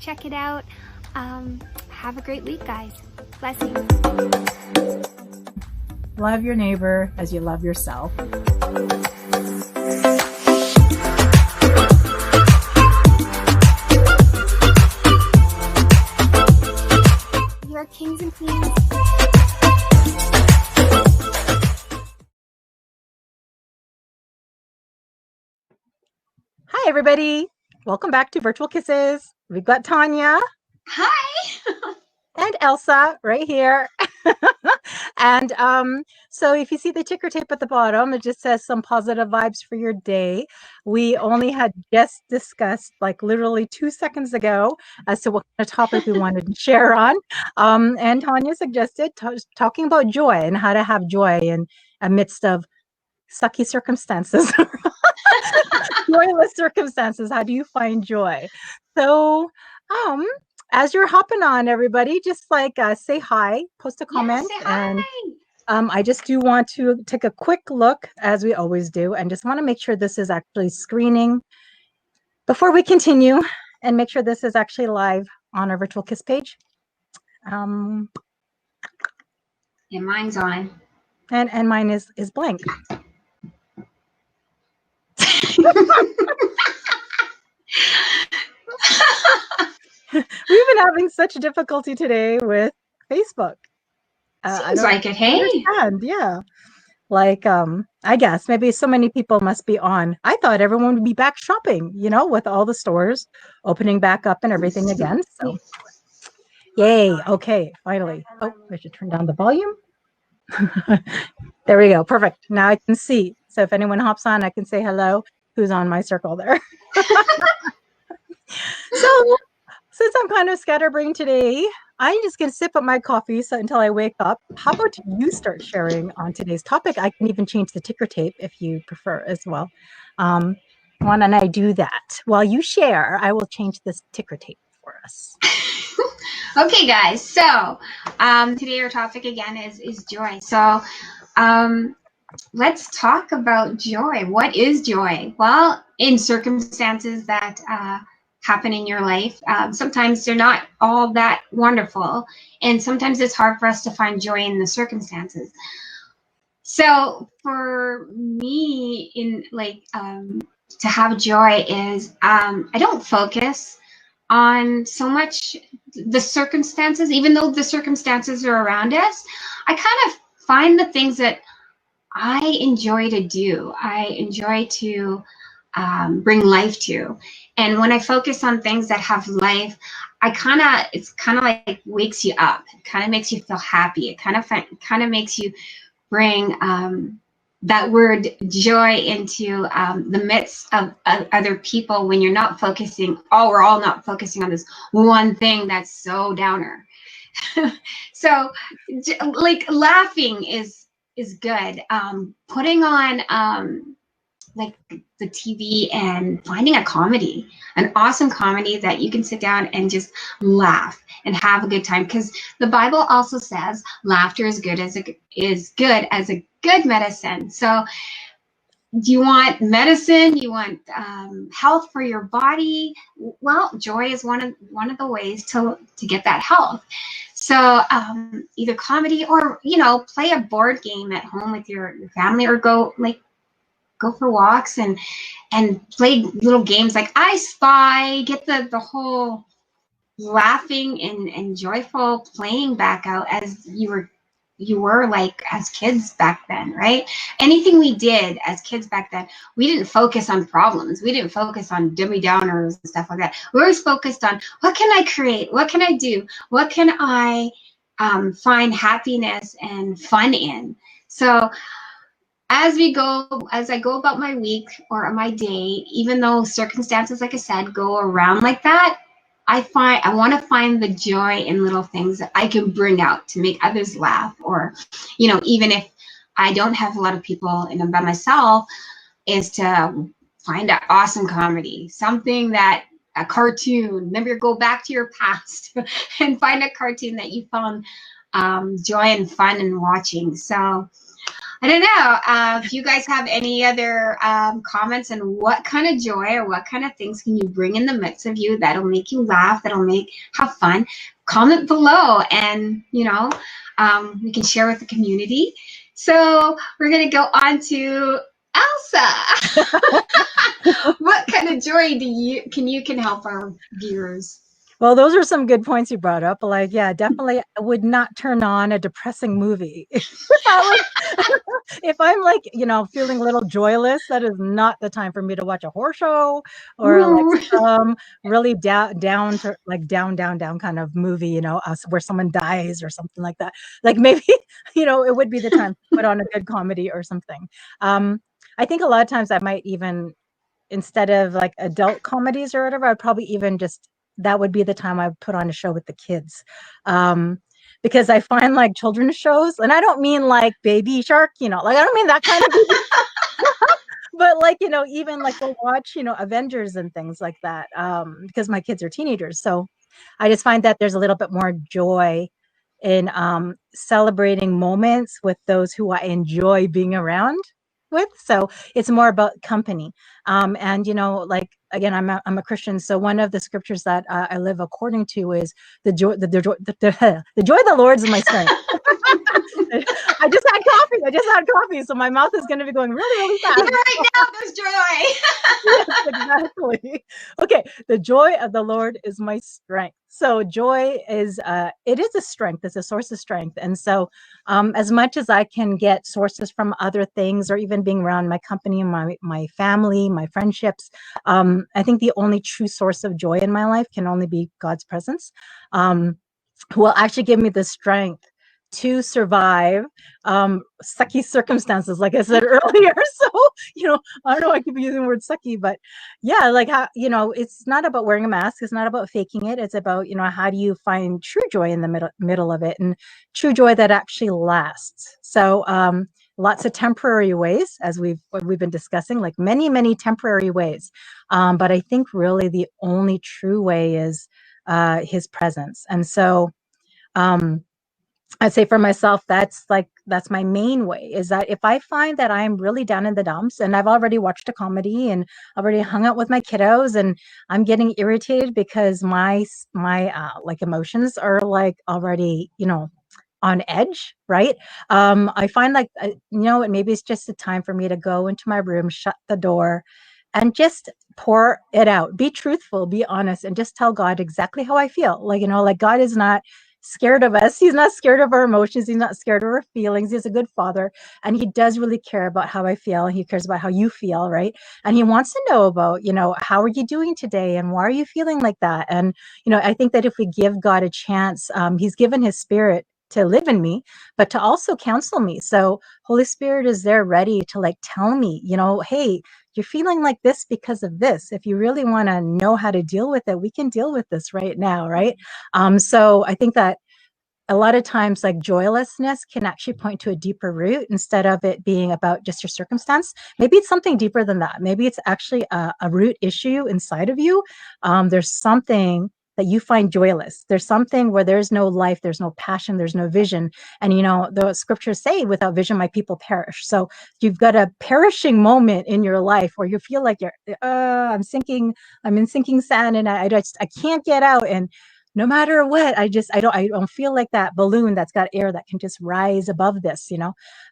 check it out. Have a great week, guys. Blessings. Love your neighbor as you love yourself. You're kings and queens. Hi, everybody. Welcome back to Virtual Kisses. We've got Tanya. Hi. And Elsa right here. And so if you see the ticker tape at the bottom, it just says some positive vibes for your day. We only had just discussed like literally 2 seconds ago as to what kind of topic we wanted to share on. And Tanya suggested talking about joy and how to have joy in amidst of sucky circumstances. Joyless circumstances. How do you find joy? So as you're hopping on, everybody, just like say hi, post a comment. Yes, say hi. And I just do want to take a quick look, as we always do, and just want to make sure this is actually screening before we continue, and make sure this is actually live on our Virtual Kiss page. Yeah, mine's on. And mine is blank. We've been having such difficulty today with Facebook. Seems like it, hey? Understand. Yeah. Like, I guess maybe so many people must be on. I thought everyone would be back shopping, you know, with all the stores opening back up and everything again. So, yay. Okay, finally. Oh, I should turn down the volume. There we go. Perfect. Now I can see. So if anyone hops on, I can say hello. Who's on my circle there? So, since I'm kind of scatterbrained today, I'm just going to sip up my coffee until I wake up. How about you start sharing on today's topic? I can even change the ticker tape if you prefer as well. Why don't I do that? While you share, I will change this ticker tape for us. Okay, guys. So today our topic again is joy. So let's talk about joy. What is joy? Well, in circumstances that happen in your life, sometimes they're not all that wonderful, and sometimes it's hard for us to find joy in the circumstances. So for me, in like to have joy is I don't focus on so much the circumstances, even though the circumstances are around us. I kind of find the things that I enjoy to do. I enjoy to bring life to. And when I focus on things that have life, it's kind of like wakes you up. It kind of makes you feel happy. It kind of makes you bring that word joy into the midst of other people when you're not focusing. Oh, we're all not focusing on this one thing that's so downer. So like laughing is good. Putting on like the TV and finding a comedy, an awesome comedy that you can sit down and just laugh and have a good time, because the Bible also says laughter is good as a good medicine. So do you want medicine? You want health for your body? Well, joy is one of the ways to get that health. So either comedy or, you know, play a board game at home with your family, or go for walks and play little games like I Spy. Get the whole laughing and joyful playing back out as you were like as kids back then, right? Anything we did as kids back then, we didn't focus on problems. We didn't focus on Debbie Downers and stuff like that. We always focused on what can I create? What can I do? What can I find happiness and fun in? So as I go about my week or my day, even though circumstances, like I said, go around like that, I want to find the joy in little things that I can bring out to make others laugh. Or, you know, even if I don't have a lot of people and I'm by myself, is to find an awesome comedy, something that a cartoon. Maybe go back to your past and find a cartoon that you found joy and fun in watching. So I don't know if you guys have any other comments on what kind of joy or what kind of things can you bring in the midst of you that'll make you laugh, that'll make have fun. Comment below, and we can share with the community. So we're gonna go on to Elsa. What kind of joy can you help our viewers? Well, those are some good points you brought up. Like, yeah, definitely I would not turn on a depressing movie. If I'm like, feeling a little joyless, that is not the time for me to watch a horror show or like Ooh. some really down to like down kind of movie, where someone dies or something like that. Like maybe, it would be the time to put on a good comedy or something. I think a lot of times I might even, instead of like adult comedies or whatever, I'd probably even just, that would be the time I would put on a show with the kids. Because I find like children's shows, and I don't mean like Baby Shark, like I don't mean that kind of but like, even like we'll watch, Avengers and things like that, because my kids are teenagers. So I just find that there's a little bit more joy in celebrating moments with those who I enjoy being around with. So it's more about company. And like again, I'm a Christian, so one of the scriptures that I live according to is the joy the joy of the Lord is my strength. I just had coffee, so my mouth is going to be going really, really fast. Yeah, right now there's joy. Yes, exactly. Okay, the joy of the Lord is my strength. So joy is it is a strength. It's a source of strength. And so as much as I can get sources from other things, or even being around my company, my family, my friendships, I think the only true source of joy in my life can only be God's presence, who will actually give me the strength to survive sucky circumstances, like I said earlier. So I don't know, I keep using the word sucky, but yeah, like how it's not about wearing a mask, it's not about faking it, it's about how do you find true joy in the middle of it, and true joy that actually lasts. So lots of temporary ways, as we've been discussing, like many temporary ways, but I think really the only true way is his presence. And so I'd say for myself, that's my main way, is that if I find that I'm really down in the dumps and I've already watched a comedy and already hung out with my kiddos and I'm getting irritated because my like emotions are like already, on edge, right? I find like, maybe it's just a time for me to go into my room, shut the door, and just pour it out. Be truthful, be honest, and just tell God exactly how I feel. Like, like God is not scared of us. He's not scared of our emotions. He's not scared of our feelings. He's a good father. And he does really care about how I feel. He cares about how you feel, right? And he wants to know about, how are you doing today? And why are you feeling like that? And, I think that if we give God a chance, he's given his spirit to live in me, but to also counsel me. So Holy Spirit is there ready to like tell me, hey, you're feeling like this because of this. If you really want to know how to deal with it, we can deal with this right now, right? So I think that a lot of times like joylessness can actually point to a deeper root, instead of it being about just your circumstance. Maybe it's something deeper than that. Maybe it's actually a root issue inside of you. There's something that you find joyless. There's something where there's no life, there's no passion, there's no vision. And the scriptures say, without vision, my people perish. So you've got a perishing moment in your life where you feel like I'm in sinking sand, and I can't get out. And no matter what, I don't feel like that balloon that's got air that can just rise above this,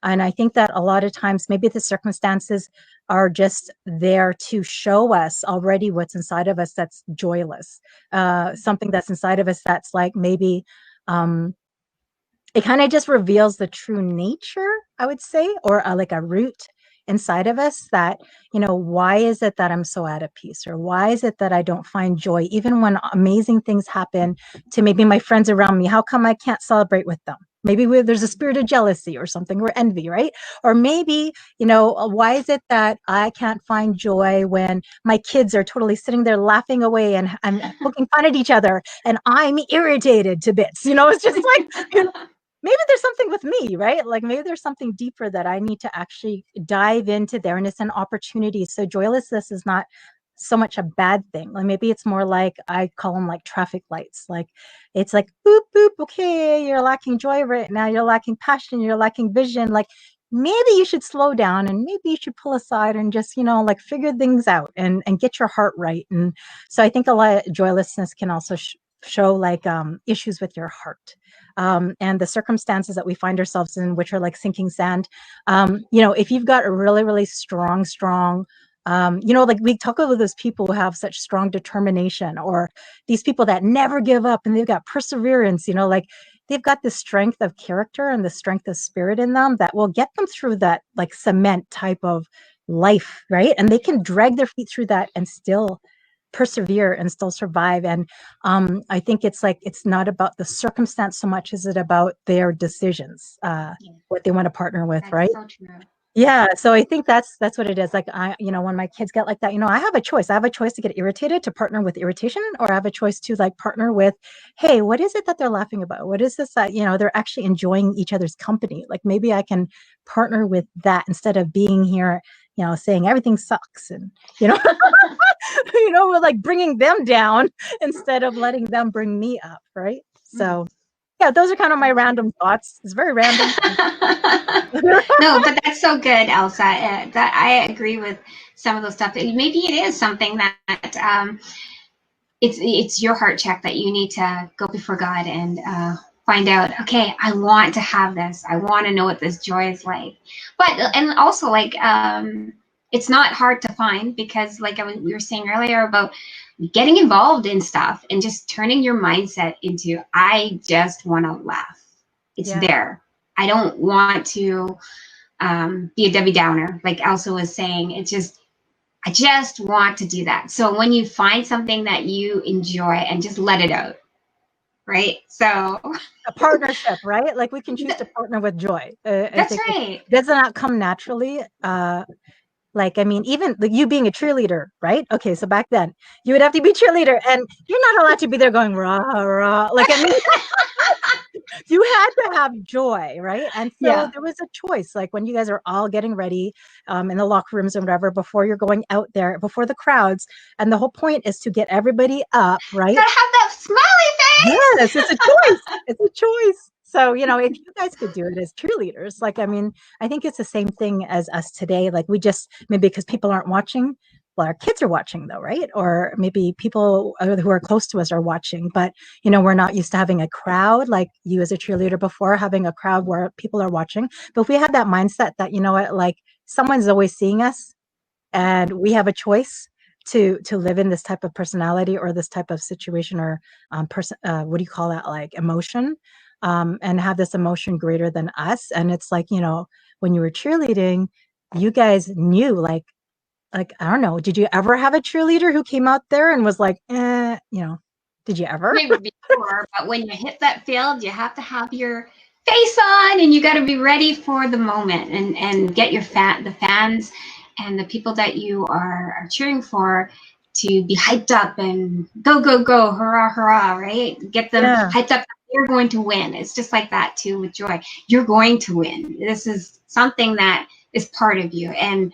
And I think that a lot of times maybe the circumstances are just there to show us already what's inside of us that's joyless, something that's inside of us that's like maybe it kind of just reveals the true nature, I would say, or like a root inside of us that, why is it that I'm so out of peace? Or why is it that I don't find joy even when amazing things happen to maybe my friends around me? How come I can't celebrate with them? Maybe there's a spirit of jealousy or something, or envy, right? Or maybe, why is it that I can't find joy when my kids are totally sitting there laughing away and poking fun at each other and I'm irritated to bits? It's just like, maybe there's something with me, right? Like maybe there's something deeper that I need to actually dive into there, and it's an opportunity. So joylessness is not so much a bad thing. Like maybe it's more like, I call them like traffic lights. Like it's like, boop, boop. Okay, you're lacking joy right now. You're lacking passion. You're lacking vision. Like maybe you should slow down and maybe you should pull aside and just, like figure things out and get your heart right. And so I think a lot of joylessness can also show like issues with your heart. And the circumstances that we find ourselves in, which are like sinking sand. If you've got a really, really strong, like we talk about those people who have such strong determination, or these people that never give up and they've got perseverance, like they've got the strength of character and the strength of spirit in them that will get them through that like cement type of life, right? And they can drag their feet through that and still persevere and still survive. And I think it's like it's not about the circumstance so much as it about their decisions, what they want to partner with. That's right? So true. Yeah, so I think that's what it is. Like when my kids get like that, I have a choice. I have a choice to get irritated, to partner with irritation, or I have a choice to like partner with, hey, what is it that they're laughing about? What is this that, they're actually enjoying each other's company? Like maybe I can partner with that instead of being here, saying everything sucks and, we're like bringing them down instead of letting them bring me up, right? So yeah, those are kind of my random thoughts. It's very random. No, but that's so good, Elsa. That I agree with some of those stuff. Maybe it is something that it's your heart check that you need to go before God and find out. Okay, I want to have this. I want to know what this joy is like. But and also like it's not hard to find, because like we were saying earlier about getting involved in stuff and just turning your mindset into, I just want to laugh. It's there. I don't want to be a Debbie Downer, like Elsa was saying. I just want to do that. So when you find something that you enjoy, and just let it out, right? So a partnership, right? Like we can choose to partner with joy. That's right. It does not come naturally. Even like you being a cheerleader, right? Okay, so back then you would have to be cheerleader, and you're not allowed to be there going rah rah. You had to have joy, right? And so there was a choice. Like when you guys are all getting ready in the locker rooms or whatever, before you're going out there, before the crowds, and the whole point is to get everybody up, right? You gotta have that smiley face. Yes, it's a choice. It's a choice. So, if you guys could do it as cheerleaders, I think it's the same thing as us today. Like we just, maybe because people aren't watching, well, our kids are watching though, right? Or maybe people who are close to us are watching, but, we're not used to having a crowd like you as a cheerleader before, having a crowd where people are watching. But if we have that mindset that, like someone's always seeing us and we have a choice to live in this type of personality or this type of situation or what do you call that? Like emotion. And have this emotion greater than us. And it's like, when you were cheerleading, you guys knew like, I don't know, did you ever have a cheerleader who came out there and was like, did you ever? Maybe before, but when you hit that field, you have to have your face on and you got to be ready for the moment and get the fans and the people that you are cheering for to be hyped up and go, go, go, hurrah, hurrah, right? Get them hyped up. You're going to win. It's just like that too with joy. You're going to win. This is something that is part of you. And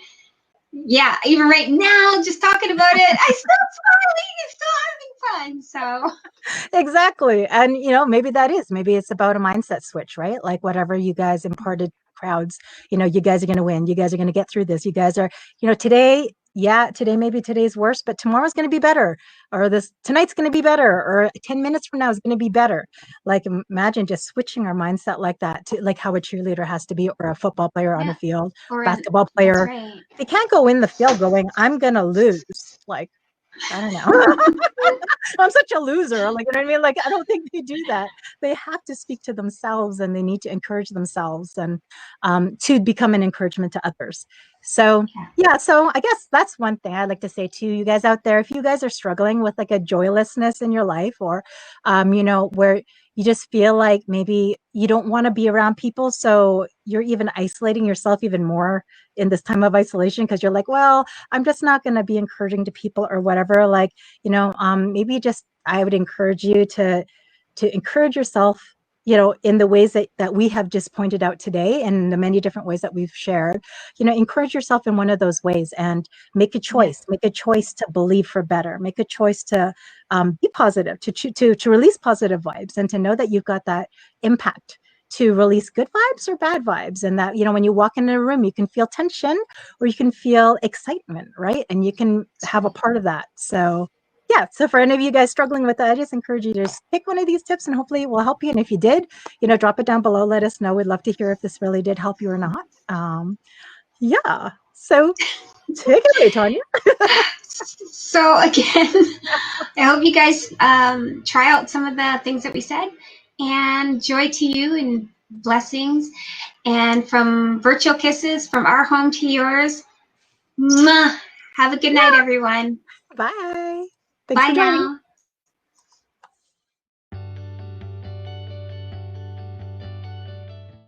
yeah, even right now, just talking about it, I still smiling and still having fun. So exactly. And maybe it's about a mindset switch, right? Like whatever you guys imparted to crowds, you guys are going to win. You guys are going to get through this. You guys are, today, maybe today's worse, but tomorrow's going to be better, or tonight's going to be better, or 10 minutes from now is going to be better. Like imagine just switching our mindset like that to like how a cheerleader has to be, or a football player on the field, or basketball player. Right. They can't go in the field going, I'm going to lose. Like, I don't know. I'm such a loser. Like, you know what I mean? Like, I don't think they do that. They have to speak to themselves, and they need to encourage themselves and to become an encouragement to others. So, so I guess that's one thing I'd like to say to you guys out there. If you guys are struggling with like a joylessness in your life, or, where you just feel like maybe you don't want to be around people, so you're even isolating yourself even more in this time of isolation because you're like, well, I'm just not going to be encouraging to people or whatever. Like, maybe just I would encourage you to encourage yourself, in the ways that we have just pointed out today, and the many different ways that we've shared. Encourage yourself in one of those ways and make a choice. Make a choice to believe for better. Make a choice to be positive, to release positive vibes, and to know that you've got that impact to release good vibes or bad vibes. And that, when you walk into a room, you can feel tension or you can feel excitement, right? And you can have a part of that. So yeah, so for any of you guys struggling with that, I just encourage you to just pick one of these tips and hopefully it will help you. And if you did, drop it down below. Let us know. We'd love to hear if this really did help you or not. Yeah. So take it away, Tanya. So again, I hope you guys try out some of the things that we said, and joy to you and blessings. And from virtual kisses from our home to yours. Mwah. Have a good night, everyone. Bye. Thanks Bye for joining. now.